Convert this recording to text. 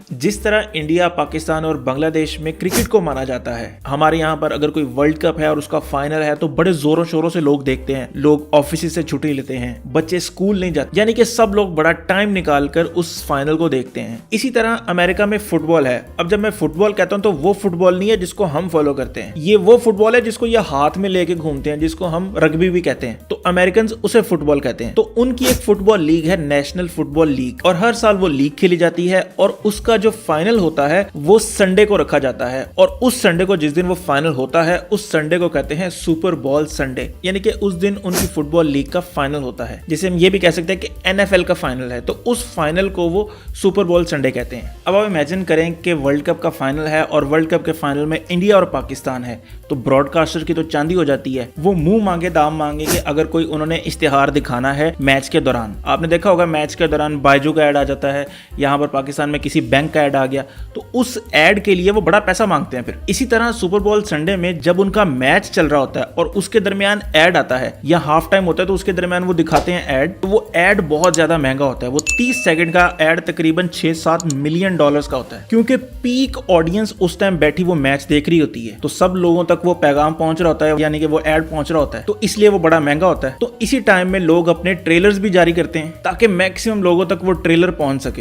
जिस तरह इंडिया, पाकिस्तान और बांग्लादेश में क्रिकेट को माना जाता है, हमारे यहाँ पर अगर कोई वर्ल्ड कप है और उसका फाइनल है तो बड़े जोरों शोरों से लोग देखते हैं, लोग ऑफिस से छुट्टी लेते हैं, बच्चे स्कूल नहीं जाते, यानी कि सब लोग बड़ा टाइम निकाल कर उस फाइनल को देखते हैं। इसी तरह अमेरिका में फुटबॉल है। अब जब मैं फुटबॉल कहता हूँ तो वो फुटबॉल नहीं है जिसको हम फॉलो करते हैं, ये वो फुटबॉल है जिसको ये हाथ में लेके घूमते हैं, जिसको हम रग्बी भी कहते हैं। तो अमेरिकन उसे फुटबॉल कहते हैं। तो उनकी एक फुटबॉल लीग है, नेशनल फुटबॉल लीग, और हर साल वो लीग खेली जाती है और उसका जो फाइनल होता है वो संडे को रखा जाता है। और उस संडे को, जिस दिन वो फाइनल होता है, उस संडे को कहते हैं सुपर बॉल संडे, यानी कि उस दिन उनकी फुटबॉल लीग का फाइनल होता है। जिसे हम ये भी कह सकते हैं कि एनएफएल का फाइनल है, तो उस फाइनल को वो सुपर बॉल संडे कहते हैं। अब आप इमेजिन करें कि वर्ल्ड कप का फाइनल है और वर्ल्ड कप के फाइनल में इंडिया और पाकिस्तान है, तो ब्रॉडकास्टर की तो चांदी हो जाती है। वो मुंह मांगे दाम मांगे कि अगर कोई उन्होंने इश्तिहार दिखाना है मैच के दौरान, आपने देखा होगा मैच के दौरान बायजू का ऐड आ जाता है, यहाँ पर पाकिस्तान में किसी बैंक का ऐड आ गया, तो उस ऐड के लिए वो बड़ा पैसा मांगते हैं। फिर इसी तरह सुपर बॉल संडे में जब उनका मैच चल रहा होता है और उसके दरमियान ऐड आता है या हाफ टाइम होता है तो उसके दरमियान वो दिखाते हैं ऐड, तो वो ऐड बहुत ज्यादा महंगा होता है। वो 30 सेकंड का ऐड तकरीबन 6-7 मिलियन डॉलर्स का होता है, क्योंकि पीक ऑडियंस उस टाइम बैठी वो मैच देख रही होती है, तो सब लोगों तक वो पैगाम पहुंच रहा होता है, यानी कि वो ऐड पहुंच रहा होता है, तो इसलिए वो बड़ा महंगा होता है। तो इसी टाइम में लोग अपने ट्रेलर्स भी जारी करते हैं ताकि मैक्सिमम लोगों तक वो ट्रेलर पहुंच सके।